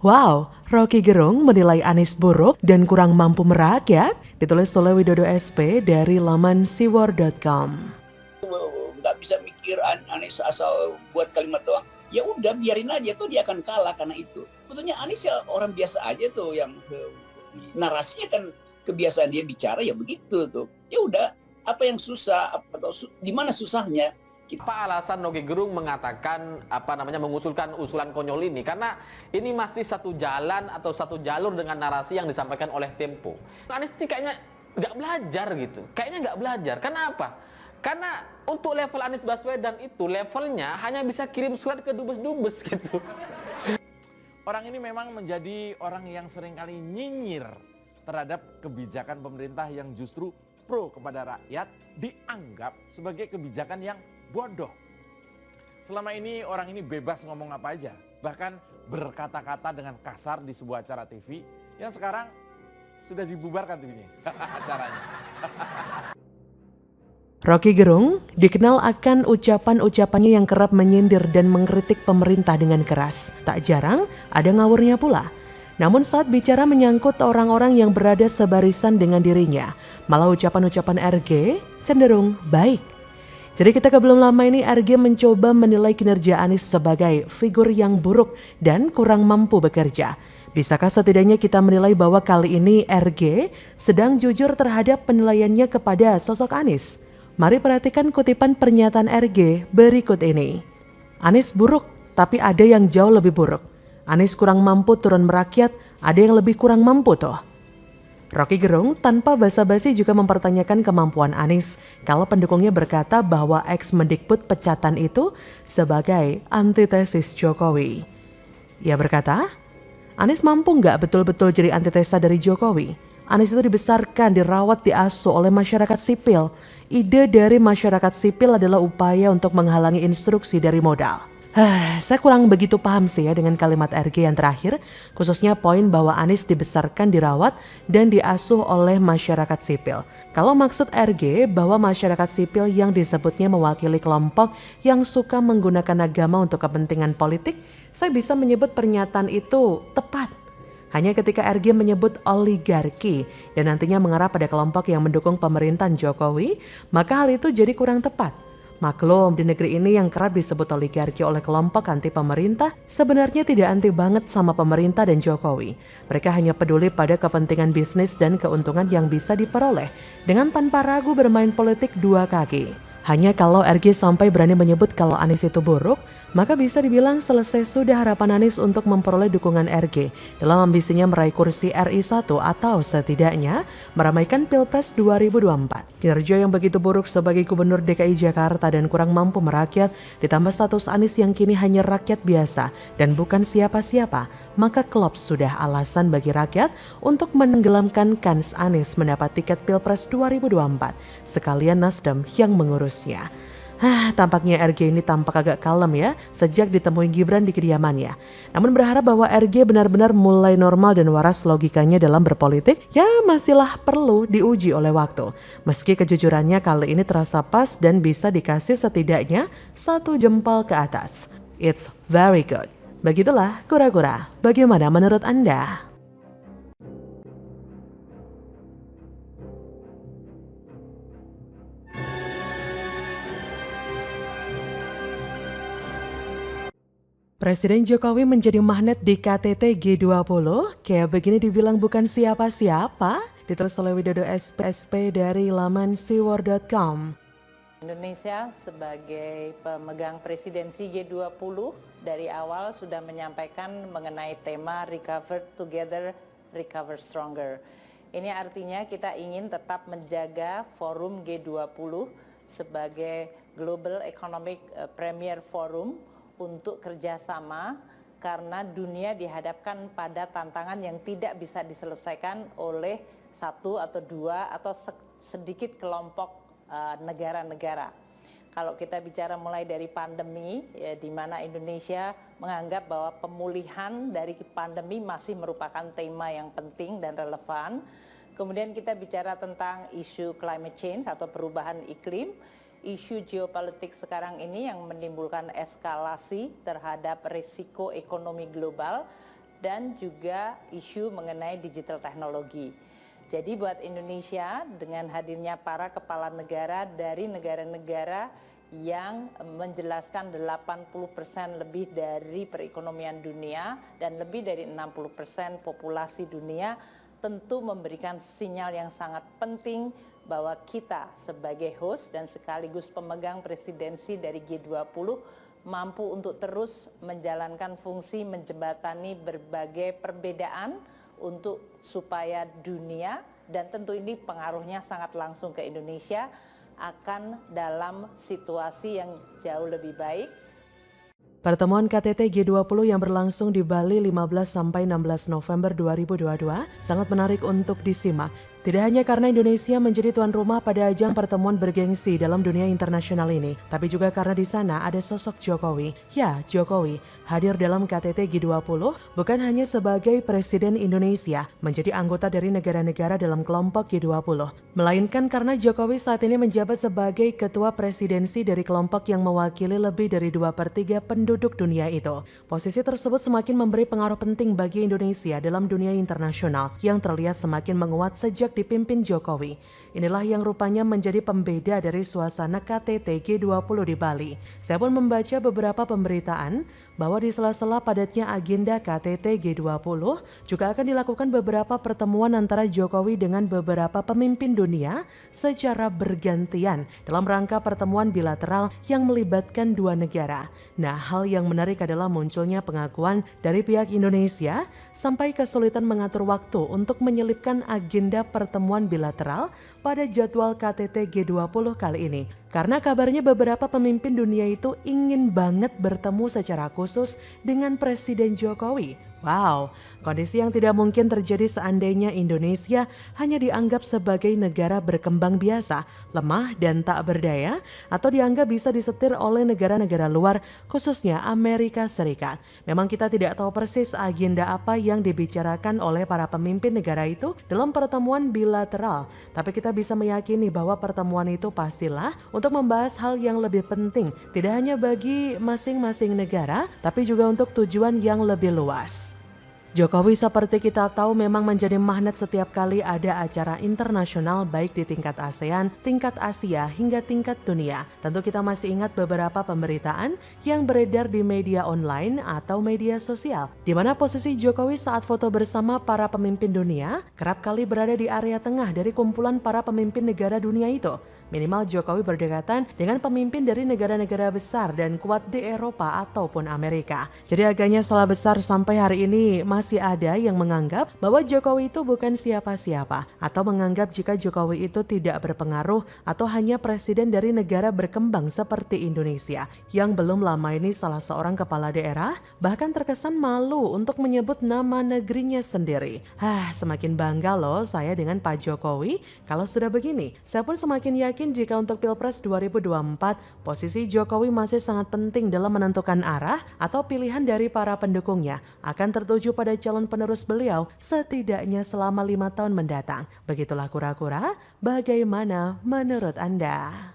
Wow, Rocky Gerung menilai Anies buruk dan kurang mampu merakyat, ditulis oleh Widodo SP dari laman siwar.com. Nggak bisa mikir Anies asal buat kalimat doang. Ya udah biarin aja tuh dia akan kalah karena itu. Sebetulnya Anies ya orang biasa aja tuh yang narasinya kan kebiasaan dia bicara ya begitu tuh. Ya udah apa yang susah atau di mana susahnya? Apa alasan Rocky Gerung mengatakan mengusulkan usulan konyol ini? Karena ini masih satu jalan atau satu jalur dengan narasi yang disampaikan oleh Tempo. Anies ini kayaknya nggak belajar gitu. Kayaknya nggak belajar. Kenapa? Karena untuk level Anies Baswedan itu levelnya hanya bisa kirim surat ke dubes-dubes gitu. Orang ini memang menjadi orang yang seringkali nyinyir terhadap kebijakan pemerintah yang justru pro kepada rakyat dianggap sebagai kebijakan yang bodoh. Selama ini orang ini bebas ngomong apa aja, bahkan berkata-kata dengan kasar di sebuah acara TV yang sekarang sudah dibubarkan TV-nya acaranya. Rocky Gerung dikenal akan ucapan-ucapannya yang kerap menyindir dan mengkritik pemerintah dengan keras. Tak jarang ada ngawurnya pula. Namun saat bicara menyangkut orang-orang yang berada sebarisan dengan dirinya, malah ucapan-ucapan RG cenderung baik. Jadi ketika belum lama ini RG mencoba menilai kinerja Anies sebagai figur yang buruk dan kurang mampu bekerja. Bisakah setidaknya kita menilai bahwa kali ini RG sedang jujur terhadap penilaiannya kepada sosok Anies? Mari perhatikan kutipan pernyataan RG berikut ini. Anies buruk, tapi ada yang jauh lebih buruk. Anies kurang mampu turun merakyat, ada yang lebih kurang mampu toh. Rocky Gerung tanpa basa-basi juga mempertanyakan kemampuan Anies kalau pendukungnya berkata bahwa ex-Mendikbud pecatan itu sebagai antitesis Jokowi. Ia berkata, Anies mampu nggak betul-betul jadi antitesa dari Jokowi? Anies itu dibesarkan, dirawat, diasuh oleh masyarakat sipil. Ide dari masyarakat sipil adalah upaya untuk menghalangi instruksi dari modal. Saya kurang begitu paham sih ya dengan kalimat RG yang terakhir, khususnya poin bahwa Anies dibesarkan, dirawat, dan diasuh oleh masyarakat sipil. Kalau maksud RG bahwa masyarakat sipil yang disebutnya mewakili kelompok yang suka menggunakan agama untuk kepentingan politik, saya bisa menyebut pernyataan itu tepat. Hanya ketika RG menyebut oligarki dan nantinya mengarah pada kelompok yang mendukung pemerintahan Jokowi, maka hal itu jadi kurang tepat. Maklum, di negeri ini yang kerap disebut oligarki oleh kelompok anti pemerintah sebenarnya tidak anti banget sama pemerintah dan Jokowi. Mereka hanya peduli pada kepentingan bisnis dan keuntungan yang bisa diperoleh dengan tanpa ragu bermain politik dua kaki. Hanya kalau RG sampai berani menyebut kalau Anies itu buruk, maka bisa dibilang selesai sudah harapan Anies untuk memperoleh dukungan RG dalam ambisinya meraih kursi RI 1 atau setidaknya meramaikan Pilpres 2024. Kinerja yang begitu buruk sebagai Gubernur DKI Jakarta dan kurang mampu merakyat, ditambah status Anies yang kini hanya rakyat biasa dan bukan siapa-siapa, maka klop sudah alasan bagi rakyat untuk menenggelamkan kans Anies mendapat tiket Pilpres 2024, sekalian Nasdem yang mengurus. Tampaknya RG ini tampak agak kalem ya sejak ditemui Gibran di kediamannya. Namun berharap bahwa RG benar-benar mulai normal dan waras logikanya dalam berpolitik, ya masihlah perlu diuji oleh waktu. Meski kejujurannya kali ini terasa pas dan bisa dikasih setidaknya 1 jempol ke atas. It's very good. Begitulah kura-kura. Bagaimana menurut Anda? Presiden Jokowi menjadi magnet di KTT G20, kayak begini dibilang bukan siapa-siapa, ditulis oleh Widodo SP dari laman siwar.com. Indonesia sebagai pemegang presidensi G20 dari awal sudah menyampaikan mengenai tema Recover Together, Recover Stronger. Ini artinya kita ingin tetap menjaga forum G20 sebagai Global Economic Premier Forum untuk kerjasama karena dunia dihadapkan pada tantangan yang tidak bisa diselesaikan oleh satu atau dua atau sedikit kelompok negara-negara. Kalau kita bicara mulai dari pandemi, ya, di mana Indonesia menganggap bahwa pemulihan dari pandemi masih merupakan tema yang penting dan relevan. Kemudian kita bicara tentang isu climate change atau perubahan iklim, isu geopolitik sekarang ini yang menimbulkan eskalasi terhadap risiko ekonomi global, dan juga isu mengenai digital teknologi. Jadi buat Indonesia dengan hadirnya para kepala negara dari negara-negara yang menjelaskan 80% lebih dari perekonomian dunia dan lebih dari 60% populasi dunia, tentu memberikan sinyal yang sangat penting bahwa kita sebagai host dan sekaligus pemegang presidensi dari G20 mampu untuk terus menjalankan fungsi menjembatani berbagai perbedaan untuk supaya dunia, dan tentu ini pengaruhnya sangat langsung ke Indonesia, akan dalam situasi yang jauh lebih baik. Pertemuan KTT G20 yang berlangsung di Bali 15-16 November 2022 sangat menarik untuk disimak. Tidak hanya karena Indonesia menjadi tuan rumah pada ajang pertemuan bergengsi dalam dunia internasional ini, tapi juga karena di sana ada sosok Jokowi. Ya, Jokowi hadir dalam KTT G20 bukan hanya sebagai Presiden Indonesia menjadi anggota dari negara-negara dalam kelompok G20, melainkan karena Jokowi saat ini menjabat sebagai Ketua Presidensi dari kelompok yang mewakili lebih dari 2/3 penduduk dunia itu. Posisi tersebut semakin memberi pengaruh penting bagi Indonesia dalam dunia internasional yang terlihat semakin menguat sejak dipimpin Jokowi. Inilah yang rupanya menjadi pembeda dari suasana KTT G20 di Bali. Saya pun membaca beberapa pemberitaan bahwa di sela-sela padatnya agenda KTT G20 juga akan dilakukan beberapa pertemuan antara Jokowi dengan beberapa pemimpin dunia secara bergantian dalam rangka pertemuan bilateral yang melibatkan dua negara. Nah, hal yang menarik adalah munculnya pengakuan dari pihak Indonesia sampai kesulitan mengatur waktu untuk menyelipkan agenda pertemuan bilateral pada jadwal KTT G20 kali ini. Karena kabarnya beberapa pemimpin dunia itu ingin banget bertemu secara khusus dengan Presiden Jokowi. Wow, kondisi yang tidak mungkin terjadi seandainya Indonesia hanya dianggap sebagai negara berkembang biasa, lemah dan tak berdaya, atau dianggap bisa disetir oleh negara-negara luar, khususnya Amerika Serikat. Memang kita tidak tahu persis agenda apa yang dibicarakan oleh para pemimpin negara itu dalam pertemuan bilateral, tapi kita bisa meyakini bahwa pertemuan itu pastilah untuk membahas hal yang lebih penting, tidak hanya bagi masing-masing negara, tapi juga untuk tujuan yang lebih luas. Jokowi seperti kita tahu memang menjadi magnet setiap kali ada acara internasional baik di tingkat ASEAN, tingkat Asia hingga tingkat dunia. Tentu kita masih ingat beberapa pemberitaan yang beredar di media online atau media sosial, di mana posisi Jokowi saat foto bersama para pemimpin dunia kerap kali berada di area tengah dari kumpulan para pemimpin negara dunia itu. Minimal Jokowi berdekatan dengan pemimpin dari negara-negara besar dan kuat di Eropa ataupun Amerika. Jadi agaknya salah besar sampai hari ini masih ada yang menganggap bahwa Jokowi itu bukan siapa-siapa, atau menganggap jika Jokowi itu tidak berpengaruh atau hanya presiden dari negara berkembang seperti Indonesia yang belum lama ini salah seorang kepala daerah bahkan terkesan malu untuk menyebut nama negerinya sendiri. Semakin bangga loh saya dengan Pak Jokowi kalau sudah begini. Saya pun semakin yakin jika untuk Pilpres 2024 posisi Jokowi masih sangat penting dalam menentukan arah atau pilihan dari para pendukungnya akan tertuju pada calon penerus beliau setidaknya selama 5 tahun mendatang. Begitulah kura-kura, bagaimana menurut Anda?